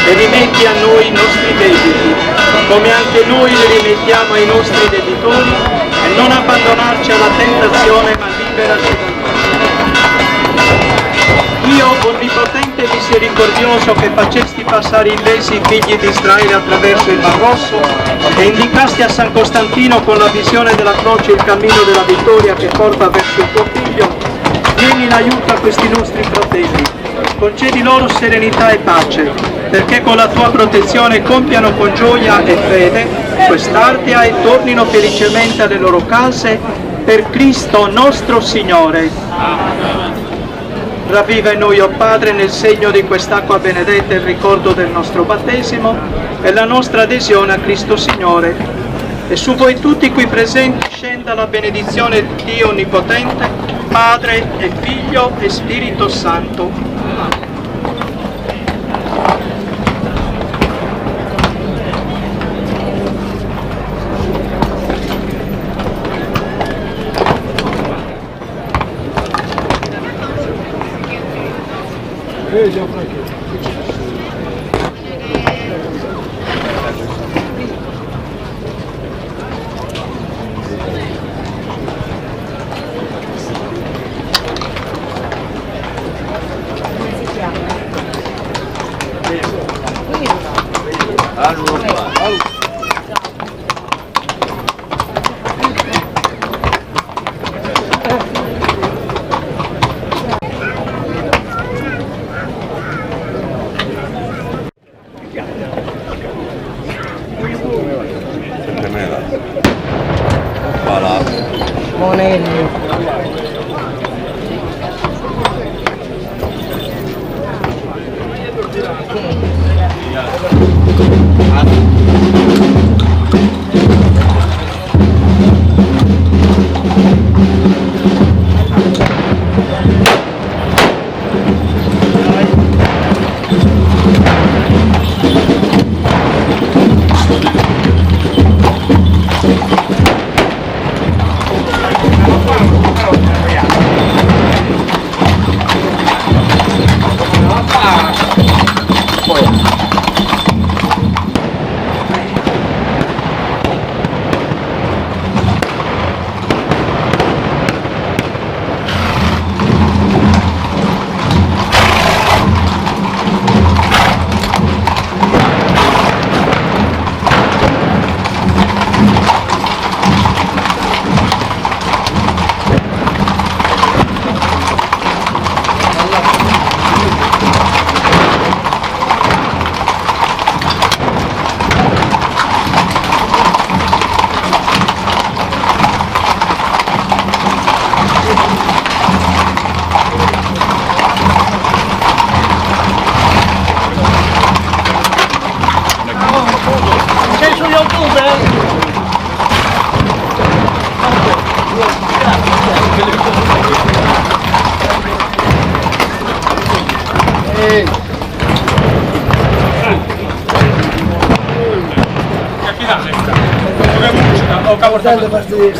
e rimetti a noi i nostri debiti, come anche noi li rimettiamo ai nostri debitori, e non abbandonarci alla tentazione, ma liberaci dal male. Dio onnipotente e misericordioso, che facesti passare illesi i figli di Israele attraverso il Mar Rosso e indicasti a San Costantino con la visione della croce il cammino della vittoria che porta verso il tuo Figlio, vieni in aiuto a questi nostri fratelli, concedi loro serenità e pace, perché con la tua protezione compiano con gioia e fede quest'Ardia e tornino felicemente alle loro case, per Cristo nostro Signore. Ravviva in noi, o Padre, nel segno di quest'acqua benedetta, il ricordo del nostro battesimo e la nostra adesione a Cristo Signore. E su voi tutti qui presenti scenda la benedizione di Dio Onnipotente, Padre e Figlio e Spirito Santo. Veja para quê. Tante partite di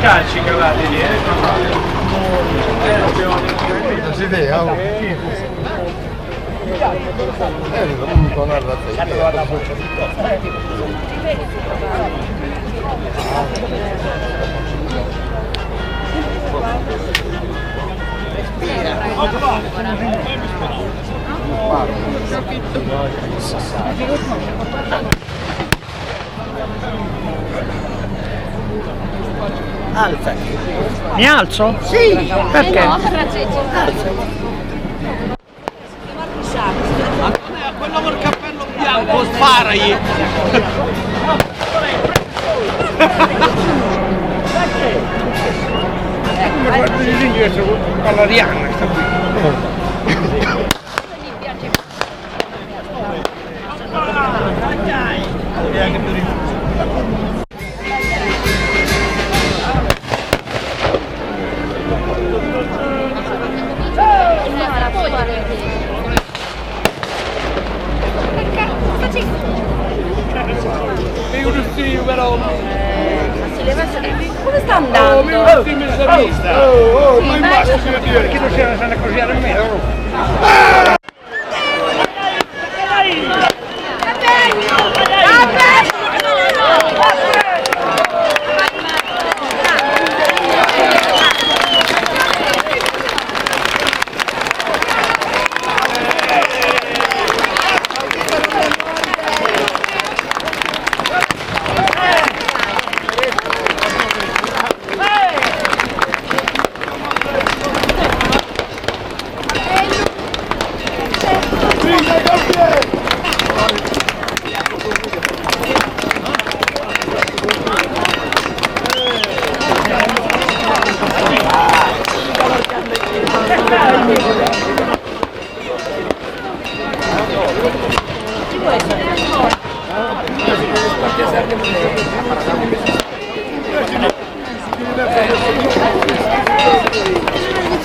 calci cavati lì, si vede, Alzati. Mi alzo? Sì. Perché? Alzati. A quello col cappello bianco, sparagli! Come guardi di l'ingresso alla Rihanna sta qui. Come sta andando? Ma basta perché non c'era Santa Crociata in mezzo.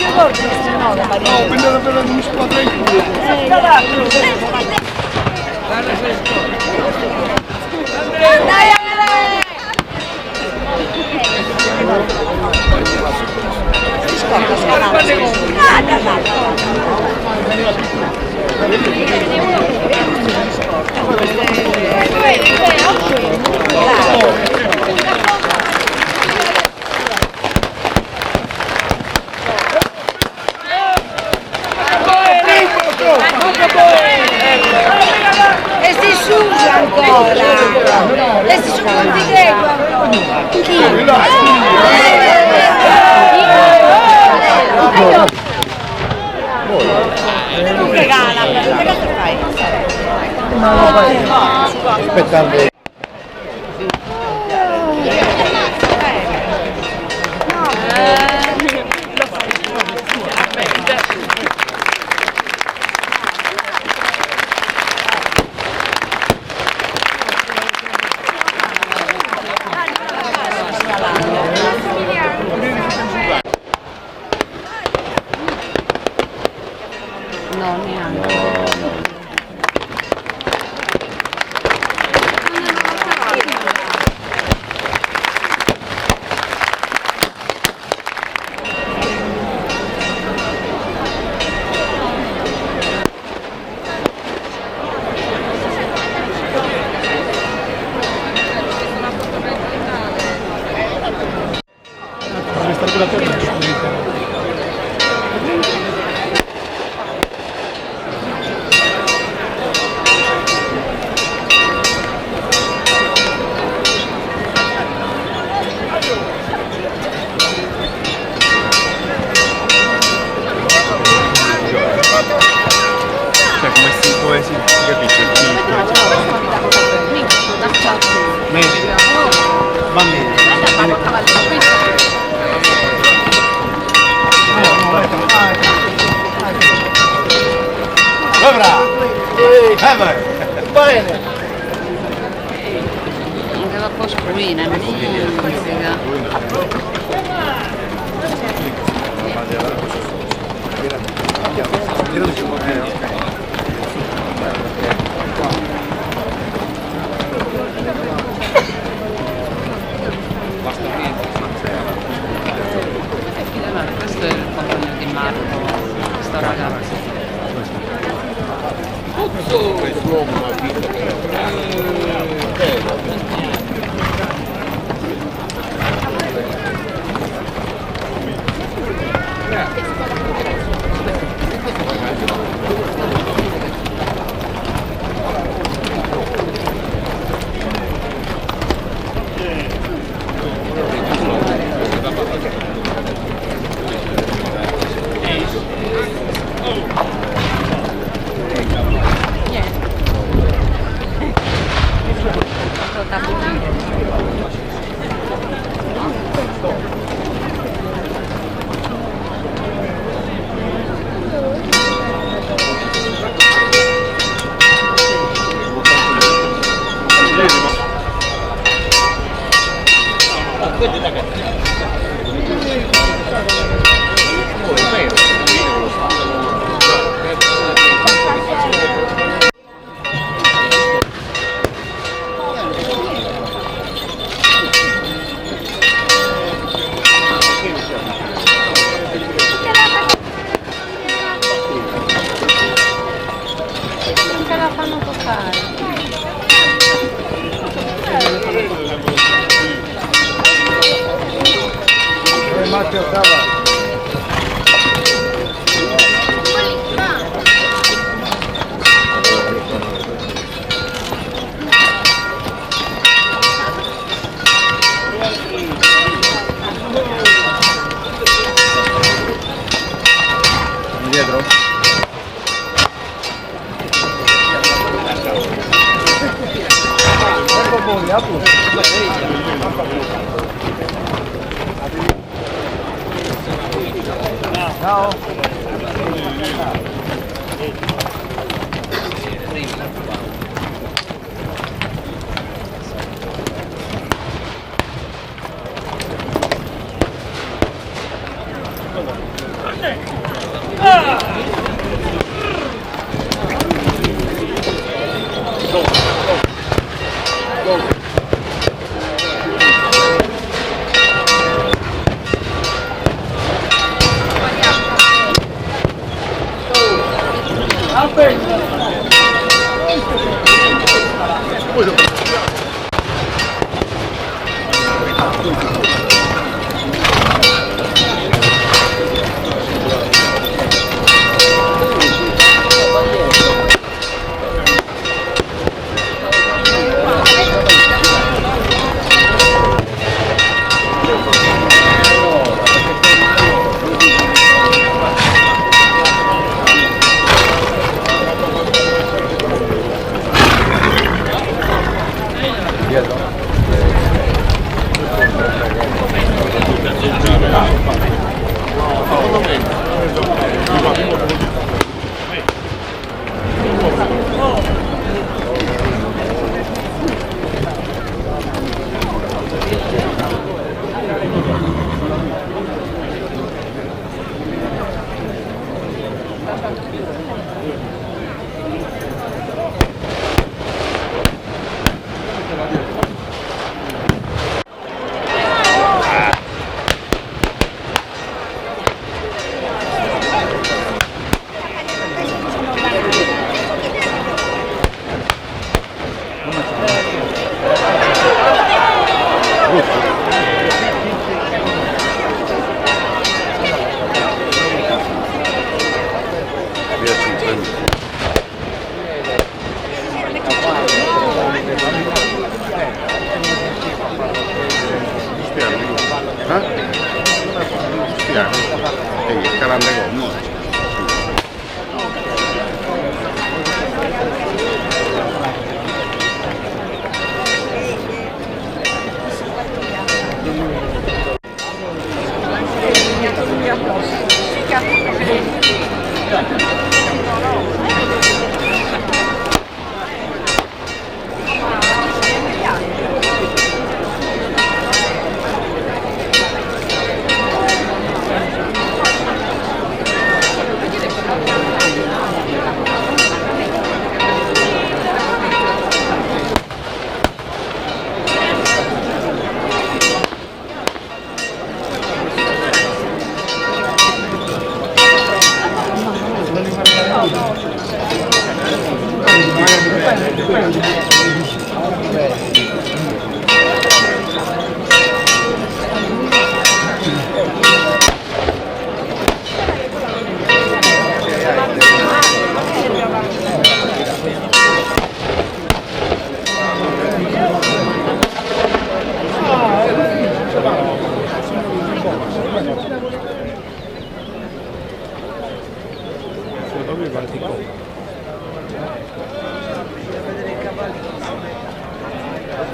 si ricorda questo nome, Maria? No, quindi era per un squadra in culo. Dai, e si suga ancora, e si suga un video non regala, che fai? Aspettando. No, neanche. Cioè come si capisce chi meglio. Va bene. Bene. Aveva un po' scruina, non questo è il compagno di Marco, questo ragazzo. Dietro? Ciao.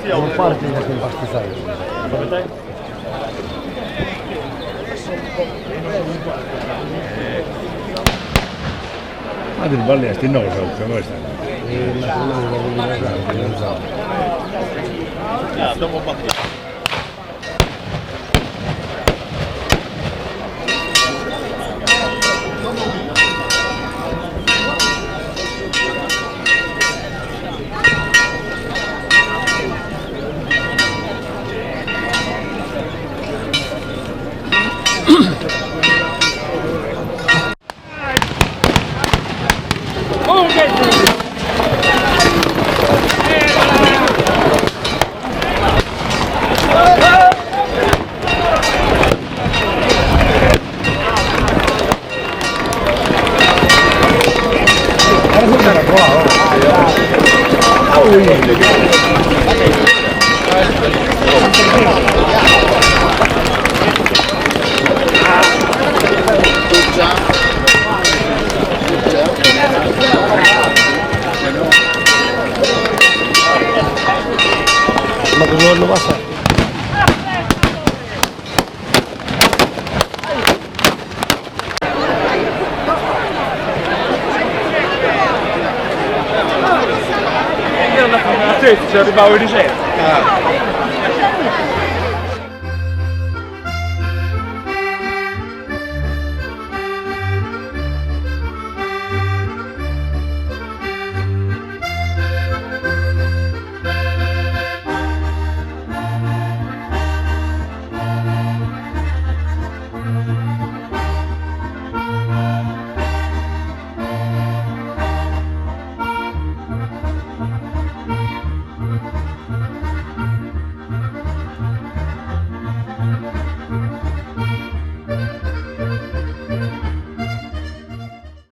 Non parti da quel partisario. Ma del balleasti no, questa. Dopo battuto. Ma come lo passa? Io non ci arrivavo di certo.